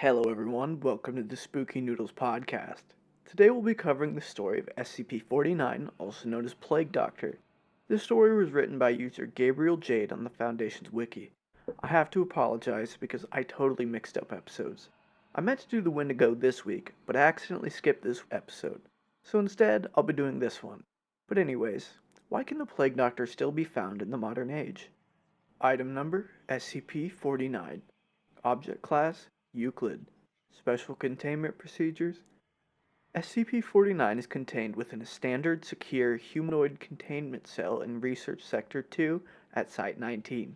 Hello everyone, welcome to the Spooky Noodles Podcast. Today we'll be covering the story of SCP-49, also known as Plague Doctor. This story was written by user Gabriel Jade on the Foundation's wiki. I have to apologize because I totally mixed up episodes. I meant to do the Wendigo this week, but I accidentally skipped this episode. So instead, I'll be doing this one. But anyways, why can the Plague Doctor still be found in the modern age? Item number, SCP-49. Object class, Euclid. Special containment procedures. SCP-49 is contained within a standard, secure, humanoid containment cell in Research Sector 2 at Site-19.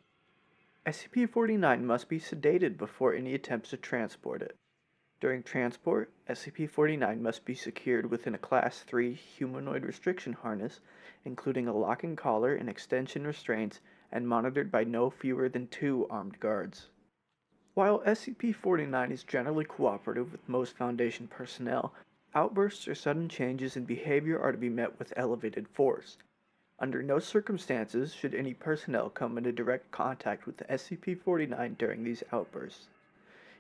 SCP-49 must be sedated before any attempts to transport it. During transport, SCP-49 must be secured within a Class 3 humanoid restriction harness, including a locking collar and extension restraints, and monitored by no fewer than 2 armed guards. While SCP-49 is generally cooperative with most Foundation personnel, outbursts or sudden changes in behavior are to be met with elevated force. Under no circumstances should any personnel come into direct contact with SCP-49 during these outbursts.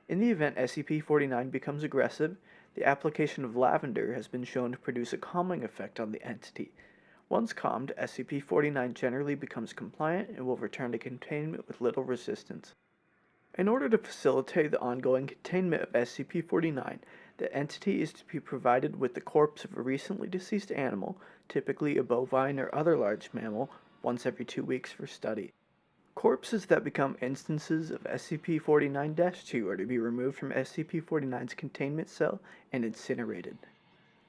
In the event SCP-49 becomes aggressive, the application of lavender has been shown to produce a calming effect on the entity. Once calmed, SCP-49 generally becomes compliant and will return to containment with little resistance. In order to facilitate the ongoing containment of SCP-49, the entity is to be provided with the corpse of a recently deceased animal, typically a bovine or other large mammal, once every 2 weeks for study. Corpses that become instances of SCP-49-2 are to be removed from SCP-49's containment cell and incinerated.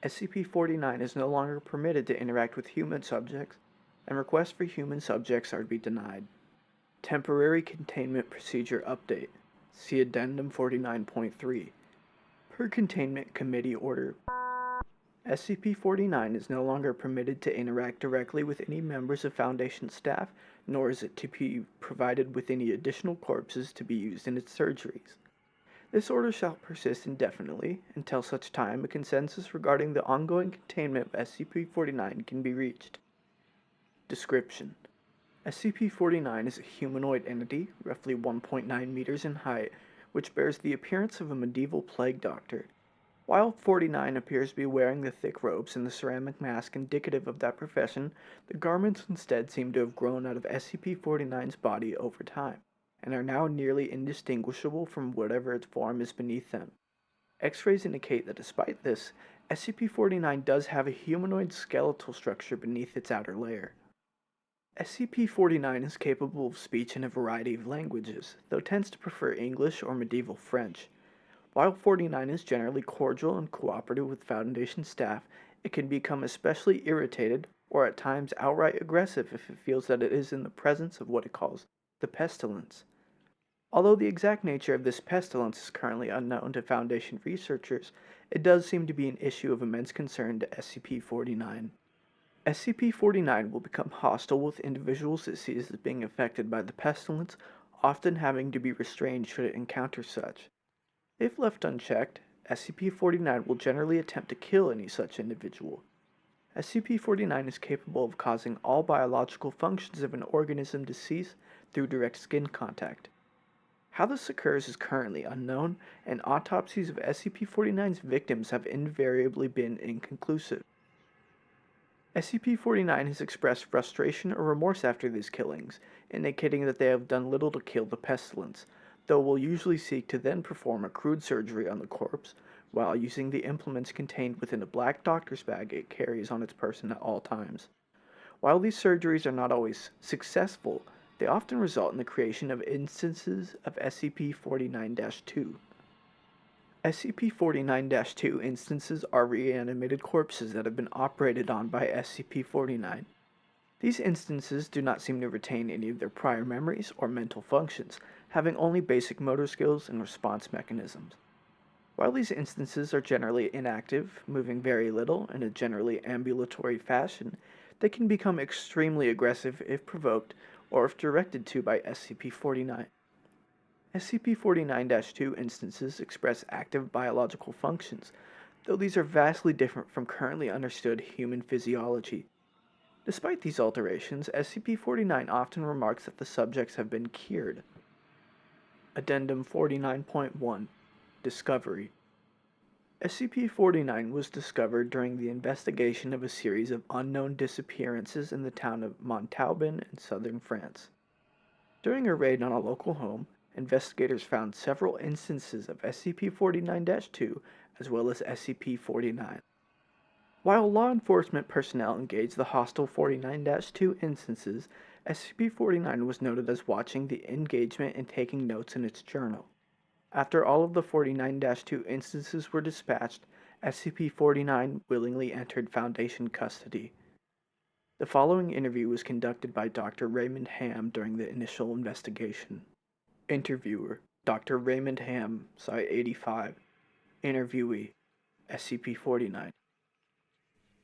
SCP-49 is no longer permitted to interact with human subjects, and requests for human subjects are to be denied. Temporary Containment Procedure Update. See Addendum 49.3. Per Containment Committee Order, SCP-49 is no longer permitted to interact directly with any members of Foundation staff, nor is it to be provided with any additional corpses to be used in its surgeries. This order shall persist indefinitely until such time a consensus regarding the ongoing containment of SCP-49 can be reached. Description: SCP-49 is a humanoid entity, roughly 1.9 meters in height, which bears the appearance of a medieval plague doctor. While 49 appears to be wearing the thick robes and the ceramic mask indicative of that profession, the garments instead seem to have grown out of SCP-49's body over time, and are now nearly indistinguishable from whatever its form is beneath them. X-rays indicate that despite this, SCP-49 does have a humanoid skeletal structure beneath its outer layer. SCP-49 is capable of speech in a variety of languages, though tends to prefer English or medieval French. While 49 is generally cordial and cooperative with Foundation staff, it can become especially irritated or at times outright aggressive if it feels that it is in the presence of what it calls the pestilence. Although the exact nature of this pestilence is currently unknown to Foundation researchers, it does seem to be an issue of immense concern to SCP-49. SCP-49 will become hostile with individuals it sees as being affected by the pestilence, often having to be restrained should it encounter such. If left unchecked, SCP-49 will generally attempt to kill any such individual. SCP-49 is capable of causing all biological functions of an organism to cease through direct skin contact. How this occurs is currently unknown, and autopsies of SCP-49's victims have invariably been inconclusive. SCP-49 has expressed frustration or remorse after these killings, indicating that they have done little to kill the pestilence, though will usually seek to then perform a crude surgery on the corpse, while using the implements contained within a black doctor's bag it carries on its person at all times. While these surgeries are not always successful, they often result in the creation of instances of SCP-49-2. SCP-49-2 instances are reanimated corpses that have been operated on by SCP-49. These instances do not seem to retain any of their prior memories or mental functions, having only basic motor skills and response mechanisms. While these instances are generally inactive, moving very little in a generally ambulatory fashion, they can become extremely aggressive if provoked or if directed to by SCP-49. SCP-49-2 instances express active biological functions, though these are vastly different from currently understood human physiology. Despite these alterations, SCP-49 often remarks that the subjects have been cured. Addendum 49.1. Discovery. SCP-49 was discovered during the investigation of a series of unknown disappearances in the town of Montauban in southern France. During a raid on a local home, investigators found several instances of SCP-49-2 as well as SCP-49. While law enforcement personnel engaged the hostile 49-2 instances, SCP-49 was noted as watching the engagement and taking notes in its journal. After all of the 49-2 instances were dispatched, SCP-49 willingly entered Foundation custody. The following interview was conducted by Dr. Raymond Ham during the initial investigation. Interviewer: Dr. Raymond Ham, Site 85. Interviewee: SCP-49.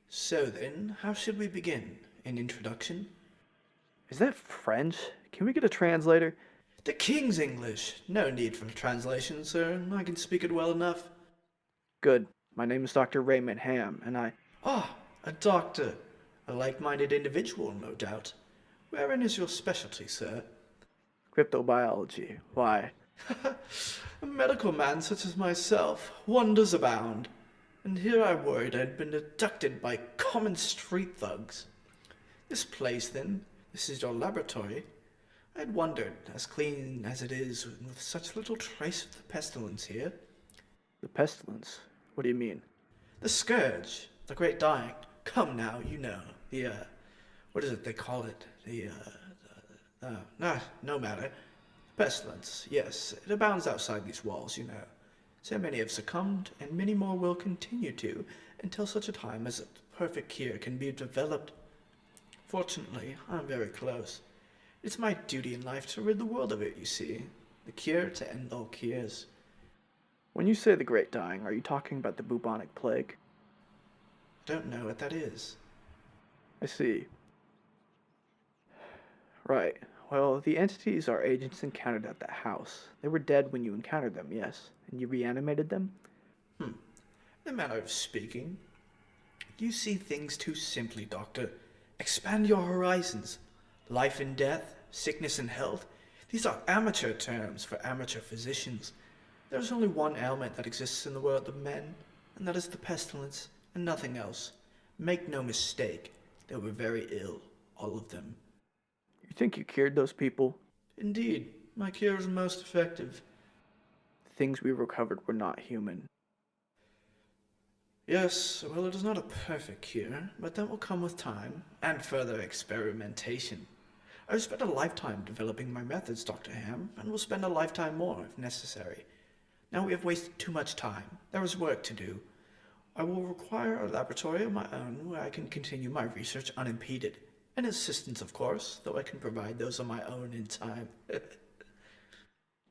So then, how should we begin? An introduction? Is that French? Can we get a translator? The King's English. No need for translation, sir. I can speak it well enough. Good. My name is Dr. Raymond Ham, and I... Ah, a doctor. A like-minded individual, no doubt. Wherein is your specialty, sir? Cryptobiology. Why? A medical man such as myself, wonders abound. And here I worried I'd been abducted by common street thugs. This place, then, this is your laboratory. I'd wondered, as clean as it is, with such little trace of the pestilence here. The pestilence? What do you mean? The scourge, the great dying. Come now, you know, what is it they call it? No matter. Pestilence, yes, it abounds outside these walls, you know. So many have succumbed, and many more will continue to, until such a time as a perfect cure can be developed. Fortunately, I'm very close. It's my duty in life to rid the world of it, you see. The cure to end all cures. When you say the Great Dying, are you talking about the bubonic plague? I don't know what that is. I see. Right. Well, the entities our agents encountered at that house. They were dead when you encountered them, yes? And you reanimated them? In a manner of speaking. You see things too simply, Doctor. Expand your horizons. Life and death, sickness and health, these are amateur terms for amateur physicians. There is only one ailment that exists in the world of men, and that is the pestilence, and nothing else. Make no mistake, they were very ill, all of them. You think you cured those people? Indeed, my cure is most effective. The things we recovered were not human. Yes, well, it is not a perfect cure, but that will come with time, and further experimentation. I've spent a lifetime developing my methods, Dr. Ham, and will spend a lifetime more if necessary. Now we have wasted too much time. There is work to do. I will require a laboratory of my own where I can continue my research unimpeded. And assistance, of course, though I can provide those of my own in time.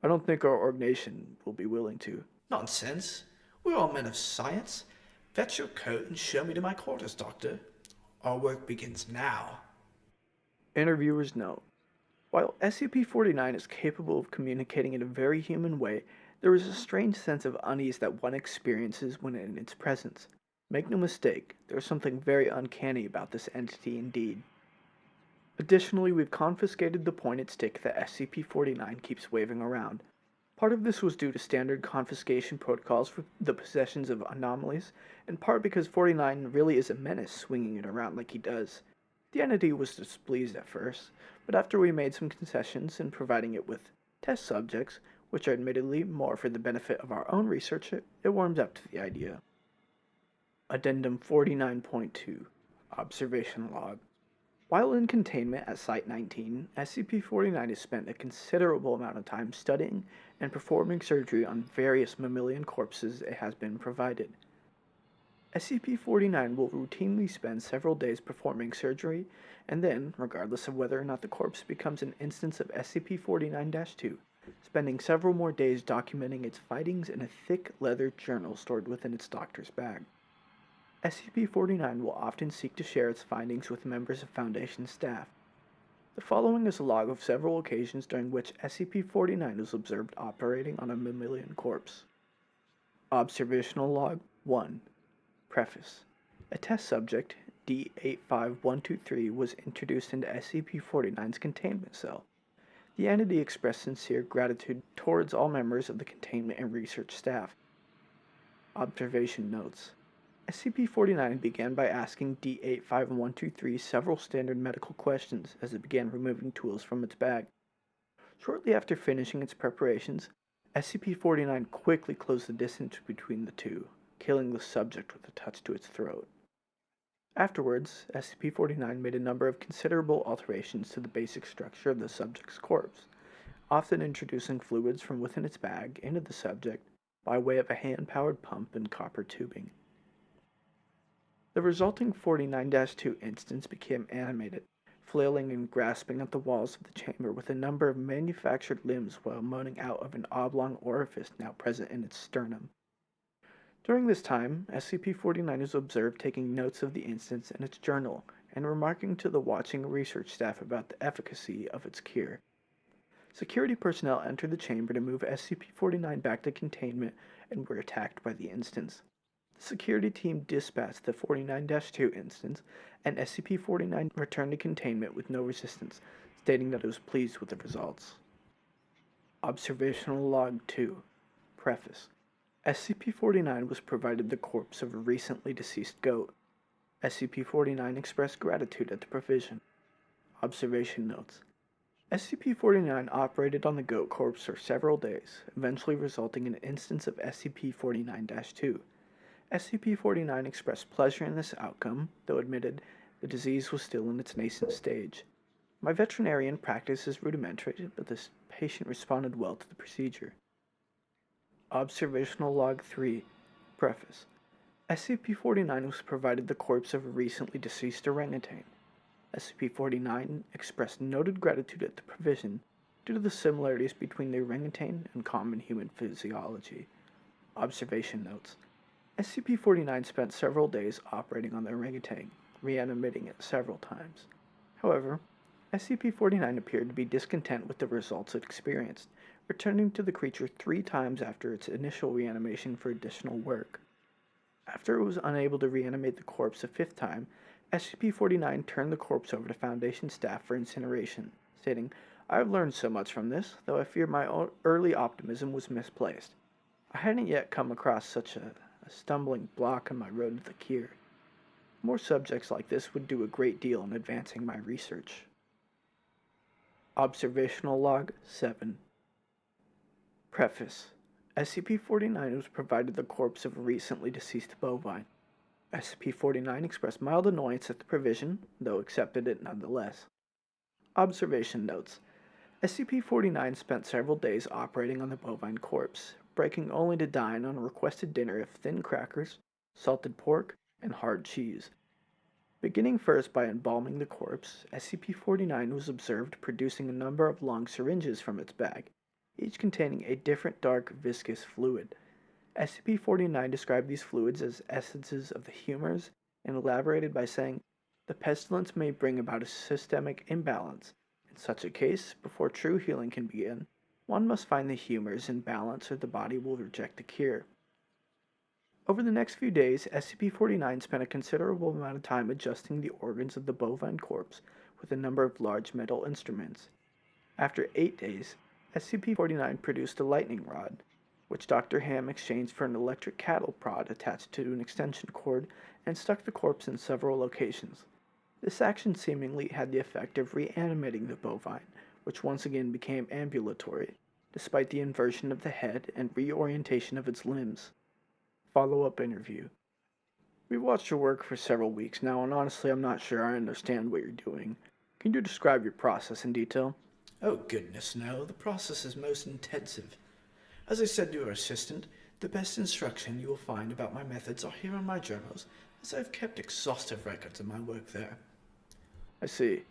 I don't think our organization will be willing to. Nonsense. We're all men of science. Fetch your coat and show me to my quarters, Doctor. Our work begins now. Interviewer's note. While SCP-49 is capable of communicating in a very human way, there is a strange sense of unease that one experiences when in its presence. Make no mistake, there is something very uncanny about this entity indeed. Additionally, we've confiscated the pointed stick that SCP-49 keeps waving around. Part of this was due to standard confiscation protocols for the possessions of anomalies, and part because 49 really is a menace swinging it around like he does. The entity was displeased at first, but after we made some concessions in providing it with test subjects, which are admittedly more for the benefit of our own research, it warms up to the idea. Addendum 49.2 Observation Log. While in containment at Site 19, SCP-49 has spent a considerable amount of time studying and performing surgery on various mammalian corpses it has been provided. SCP-49 will routinely spend several days performing surgery, and then, regardless of whether or not the corpse becomes an instance of SCP-49-2, spending several more days documenting its findings in a thick leather journal stored within its doctor's bag. SCP-49 will often seek to share its findings with members of Foundation staff. The following is a log of several occasions during which SCP-49 was observed operating on a mammalian corpse. Observational Log 1. Preface. A test subject, D85123, was introduced into SCP-49's containment cell. The entity expressed sincere gratitude towards all members of the containment and research staff. Observation notes. SCP-49 began by asking D-85123 several standard medical questions as it began removing tools from its bag. Shortly after finishing its preparations, SCP-49 quickly closed the distance between the two, killing the subject with a touch to its throat. Afterwards, SCP-49 made a number of considerable alterations to the basic structure of the subject's corpse, often introducing fluids from within its bag into the subject by way of a hand-powered pump and copper tubing. The resulting 49-2 instance became animated, flailing and grasping at the walls of the chamber with a number of manufactured limbs while moaning out of an oblong orifice now present in its sternum. During this time, SCP-49 was observed taking notes of the instance in its journal and remarking to the watching research staff about the efficacy of its cure. Security personnel entered the chamber to move SCP-49 back to containment and were attacked by the instance. The security team dispatched the 49-2 instance, and SCP-49 returned to containment with no resistance, stating that it was pleased with the results. Observational Log 2. Preface. SCP-49 was provided the corpse of a recently deceased goat. SCP-49 expressed gratitude at the provision. Observation notes. SCP-49 operated on the goat corpse for several days, eventually resulting in an instance of SCP-49-2. SCP-49 expressed pleasure in this outcome, though admitted the disease was still in its nascent stage. My veterinarian practice is rudimentary, but this patient responded well to the procedure. Observational Log 3. Preface. SCP-49 was provided the corpse of a recently deceased orangutan. SCP-49 expressed noted gratitude at the provision due to the similarities between the orangutan and common human physiology. Observation notes. SCP-49 spent several days operating on the orangutan, reanimating it several times. However, SCP-49 appeared to be discontent with the results it experienced, returning to the creature 3 times after its initial reanimation for additional work. After it was unable to reanimate the corpse a 5th time, SCP-49 turned the corpse over to Foundation staff for incineration, stating, "I have learned so much from this, though I fear my early optimism was misplaced. I hadn't yet come across such a stumbling block on my road to the cure. More subjects like this would do a great deal in advancing my research." Observational Log 7. Preface. SCP-49 was provided the corpse of a recently deceased bovine. SCP-49 expressed mild annoyance at the provision, though accepted it nonetheless. Observation notes. SCP-49 spent several days operating on the bovine corpse, breaking only to dine on a requested dinner of thin crackers, salted pork, and hard cheese. Beginning first by embalming the corpse, SCP-49 was observed producing a number of long syringes from its bag, each containing a different dark, viscous fluid. SCP-49 described these fluids as essences of the humors and elaborated by saying, "The pestilence may bring about a systemic imbalance. In such a case, before true healing can begin, one must find the humors in balance or the body will reject the cure." Over the next few days, SCP-49 spent a considerable amount of time adjusting the organs of the bovine corpse with a number of large metal instruments. After 8 days, SCP-49 produced a lightning rod, which Dr. Ham exchanged for an electric cattle prod attached to an extension cord and stuck the corpse in several locations. This action seemingly had the effect of reanimating the bovine, which once again became ambulatory, despite the inversion of the head and reorientation of its limbs. Follow-up interview. We've watched your work for several weeks now, and honestly I'm not sure I understand what you're doing. Can you describe your process in detail? Oh goodness, no, the process is most intensive. As I said to your assistant, the best instruction you will find about my methods are here in my journals, as I have kept exhaustive records of my work there. I see.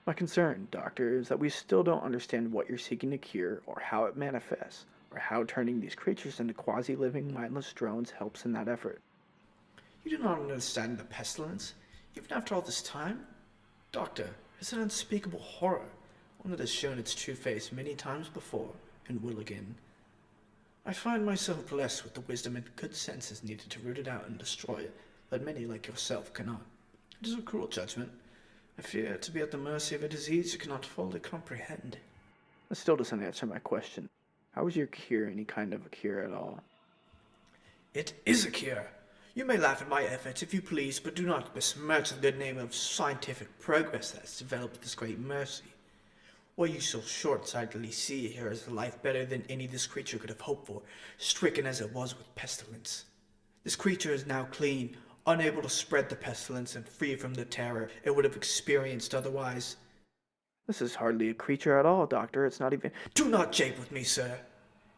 My concern, Doctor, is that we still don't understand what you're seeking to cure, or how it manifests, or how turning these creatures into quasi-living mindless drones helps in that effort. You do not understand the pestilence, even after all this time? Doctor, it's an unspeakable horror, one that has shown its true face many times before, and will again. I find myself blessed with the wisdom and good senses needed to root it out and destroy it, but many like yourself cannot. It is a cruel judgment. I fear to be at the mercy of a disease you cannot fully comprehend. That still doesn't answer my question. How is your cure any kind of a cure at all? It is a cure. You may laugh at my efforts if you please, but do not besmirch the good name of scientific progress that has developed this great mercy. What you so short-sightedly see here is a life better than any this creature could have hoped for, stricken as it was with pestilence. This creature is now clean, unable to spread the pestilence and free from the terror it would have experienced otherwise. This is hardly a creature at all, Doctor. It's not even... Do not jape with me, sir.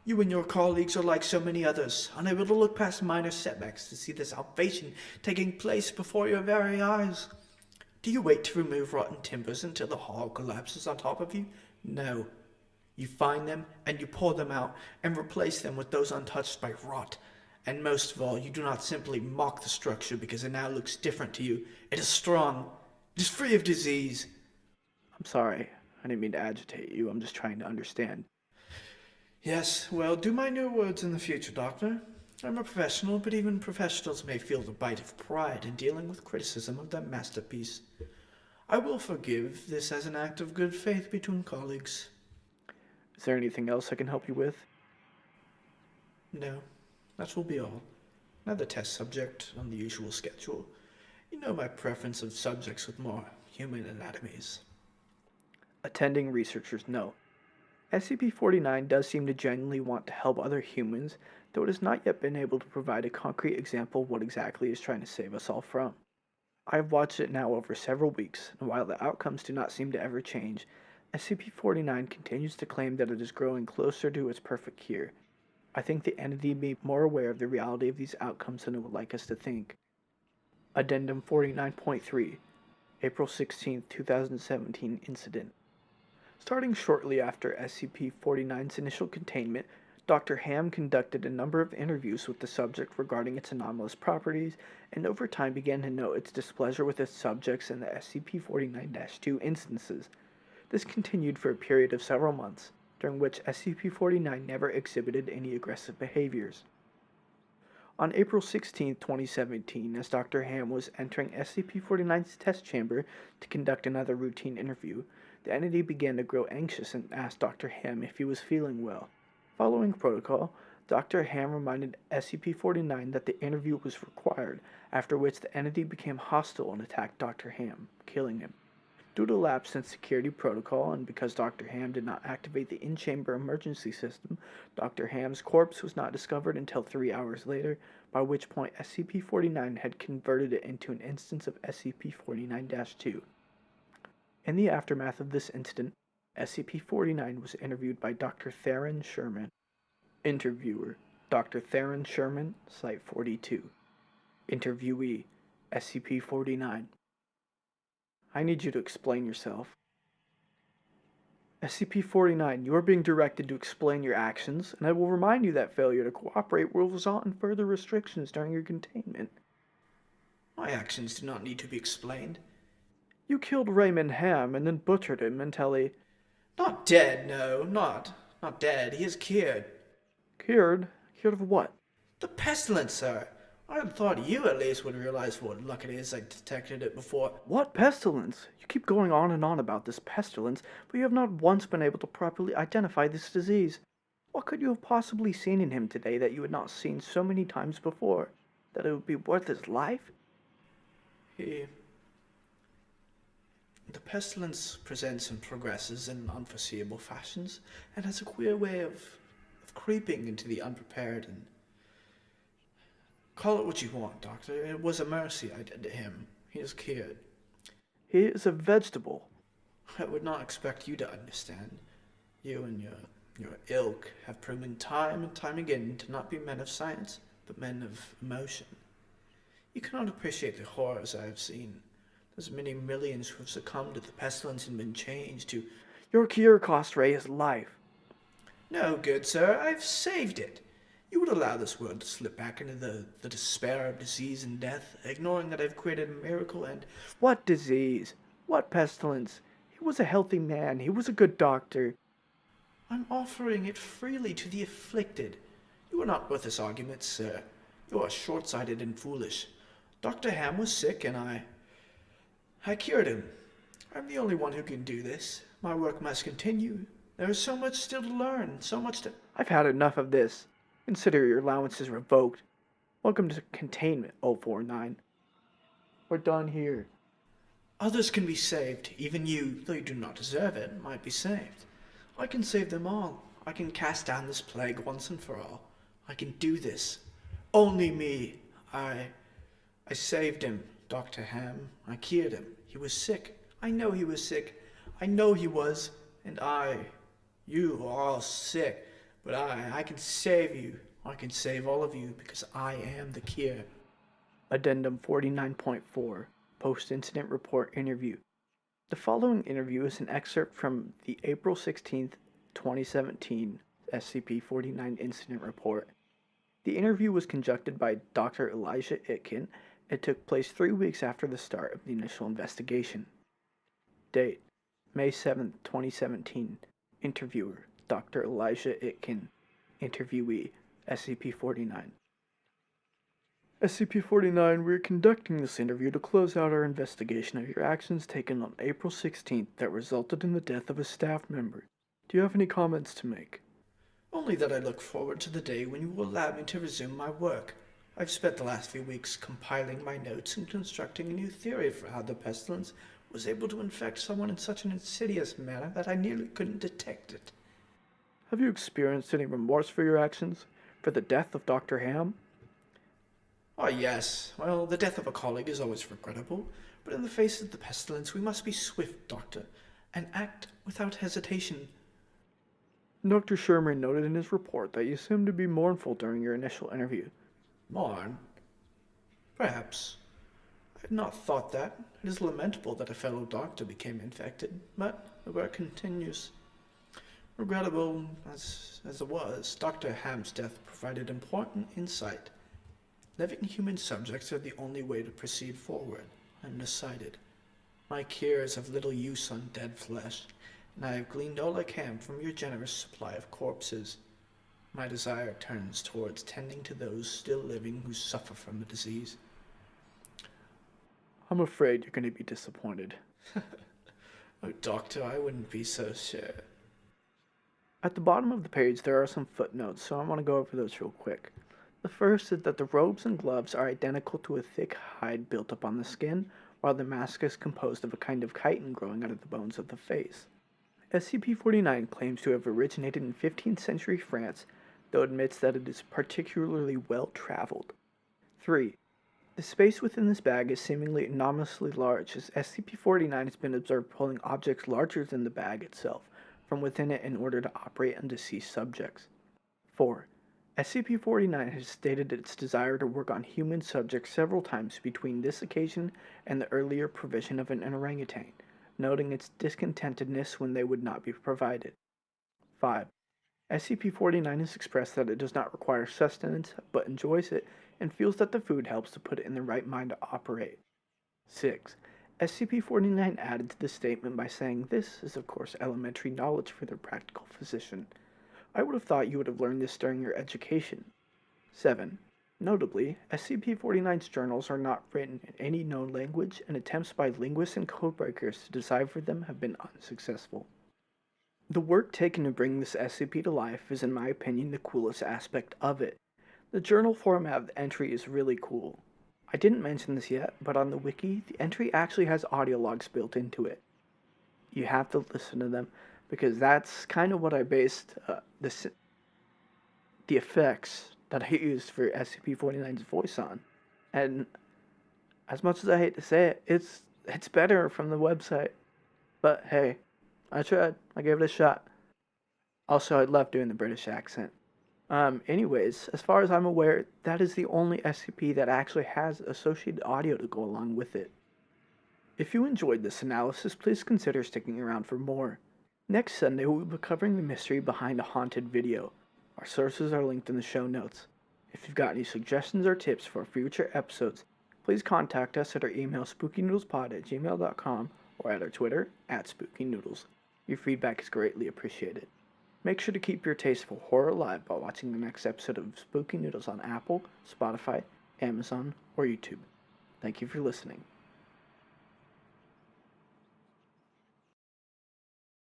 You and your colleagues are like so many others, unable to look past minor setbacks to see the salvation taking place before your very eyes. Do you wait to remove rotten timbers until the hall collapses on top of you? No. You find them and you pour them out and replace them with those untouched by rot. And most of all, you do not simply mock the structure because it now looks different to you. It is strong. It is free of disease. I'm sorry. I didn't mean to agitate you. I'm just trying to understand. Yes, well, do mind your words in the future, Doctor. I'm a professional, but even professionals may feel the bite of pride in dealing with criticism of their masterpiece. I will forgive this as an act of good faith between colleagues. Is there anything else I can help you with? No, that will be all. Another test subject on the usual schedule. You know my preference of subjects with more human anatomies. Attending researchers, no. SCP-49 does seem to genuinely want to help other humans, though it has not yet been able to provide a concrete example of what exactly it is trying to save us all from. I have watched it now over several weeks, and while the outcomes do not seem to ever change, SCP-49 continues to claim that it is growing closer to its perfect cure. I think the entity may be more aware of the reality of these outcomes than it would like us to think. Addendum 49.3, April 16, 2017 Incident. Starting shortly after SCP-49's initial containment, Dr. Ham conducted a number of interviews with the subject regarding its anomalous properties, and over time began to note its displeasure with its subjects in the SCP-49-2 instances. This continued for a period of several months, during which SCP-49 never exhibited any aggressive behaviors. On April 16, 2017, as Dr. Ham was entering SCP-49's test chamber to conduct another routine interview, the entity began to grow anxious and asked Dr. Ham if he was feeling well. Following protocol, Dr. Ham reminded SCP-49 that the interview was required, after which the entity became hostile and attacked Dr. Ham, killing him. Due to lapse in security protocol and because Dr. Ham did not activate the in-chamber emergency system, Dr. Ham's corpse was not discovered until 3 hours later, by which point SCP-49 had converted it into an instance of SCP-49-2. In the aftermath of this incident, SCP-49 was interviewed by Dr. Theron Sherman. Interviewer: Dr. Theron Sherman, Site-42. Interviewee: SCP-49. I need you to explain yourself. SCP-49, you are being directed to explain your actions, and I will remind you that failure to cooperate will result in further restrictions during your containment. My actions do not need to be explained. You killed Raymond Ham and then butchered him until he... Not dead, no, not dead. He is cured. Cured? Cured of what? The pestilence, sir. I had thought you at least would realize what luck it is I detected it before. What pestilence? You keep going on and on about this pestilence, but you have not once been able to properly identify this disease. What could you have possibly seen in him today that you had not seen so many times before? That it would be worth his life? The pestilence presents and progresses in unforeseeable fashions, and has a queer way of creeping into the unprepared, and call it what you want, Doctor. It was a mercy I did to him. He is cured. He is a vegetable. I would not expect you to understand. You and your ilk have proven time and time again to not be men of science, but men of emotion. You cannot appreciate the horrors I have seen. Those many millions who have succumbed to the pestilence and been changed to... Your cure cost Ray his life. No, good sir, I've saved it. You would allow this world to slip back into the despair of disease and death, ignoring that I've created a miracle and... What disease? What pestilence? He was a healthy man. He was a good doctor. I'm offering it freely to the afflicted. You are not worth this argument, sir. You are short-sighted and foolish. Dr. Ham was sick, and I cured him. I'm the only one who can do this. My work must continue. There is so much still to learn, so much to... I've had enough of this. Consider your allowances revoked. Welcome to Containment 049. We're done here. Others can be saved. Even you, though you do not deserve it, might be saved. I can save them all. I can cast down this plague once and for all. I can do this. Only me. I saved him, Dr. Ham. I cured him. He was sick. I know he was sick. I know he was. And you are all sick. But I can save you. I can save all of you because I am the cure. Addendum 49.4, Post-Incident Report Interview. The following interview is an excerpt from the April 16th, 2017 SCP-49 Incident Report. The interview was conducted by Dr. Elijah Itkin and took place 3 weeks after the start of the initial investigation. Date: May 7th, 2017. Interviewer: Dr. Elijah Itkin. Interviewee: SCP-49. SCP-49, we are conducting this interview to close out our investigation of your actions taken on April 16th that resulted in the death of a staff member. Do you have any comments to make? Only that I look forward to the day when you will allow me to resume my work. I've spent the last few weeks compiling my notes and constructing a new theory for how the pestilence was able to infect someone in such an insidious manner that I nearly couldn't detect it. Have you experienced any remorse for your actions? For the death of Dr. Ham? Oh, yes. Well, the death of a colleague is always regrettable, but in the face of the pestilence we must be swift, Doctor, and act without hesitation. Dr. Sherman noted in his report that you seemed to be mournful during your initial interview. Mourn? Perhaps. I had not thought that. It is lamentable that a fellow doctor became infected, but the work continues. Regrettable as it was, Dr. Ham's death provided important insight. Living human subjects are the only way to proceed forward, I'm decided. My cure is of little use on dead flesh, and I have gleaned all I can from your generous supply of corpses. My desire turns towards tending to those still living who suffer from the disease. I'm afraid you're going to be disappointed. Oh, Doctor, I wouldn't be so sure. At the bottom of the page there are some footnotes, so I want to go over those real quick. The first is that the robes and gloves are identical to a thick hide built up on the skin, while the mask is composed of a kind of chitin growing out of the bones of the face. SCP-49 claims to have originated in 15th century France, though admits that it is particularly well traveled. 3. The space within this bag is seemingly anomalously large, as SCP-49 has been observed pulling objects larger than the bag itself from within it in order to operate on deceased subjects. 4. SCP-49 has stated its desire to work on human subjects several times between this occasion and the earlier provision of an orangutan, noting its discontentedness when they would not be provided. 5. SCP-49 has expressed that it does not require sustenance, but enjoys it, and feels that the food helps to put it in the right mind to operate. 6. SCP-49 added to the statement by saying this is of course elementary knowledge for the practical physician. I would have thought you would have learned this during your education. 7. Notably, SCP-49's journals are not written in any known language, and attempts by linguists and codebreakers to decipher them have been unsuccessful. The work taken to bring this SCP to life is in my opinion the coolest aspect of it. The journal format of the entry is really cool. I didn't mention this yet, but on the wiki, the entry actually has audio logs built into it. You have to listen to them, because that's kind of what I based the effects that I used for SCP-49's voice on. And as much as I hate to say it, it's better from the website. But hey, I tried. I gave it a shot. Also, I love doing the British accent. Anyways, as far as I'm aware, that is the only SCP that actually has associated audio to go along with it. If you enjoyed this analysis, please consider sticking around for more. Next Sunday, we'll be covering the mystery behind a haunted video. Our sources are linked in the show notes. If you've got any suggestions or tips for future episodes, please contact us at our email spookynoodlespod@gmail.com or at our Twitter @spookynoodles. Your feedback is greatly appreciated. Make sure to keep your taste for horror alive by watching the next episode of Spooky Noodles on Apple, Spotify, Amazon, or YouTube. Thank you for listening.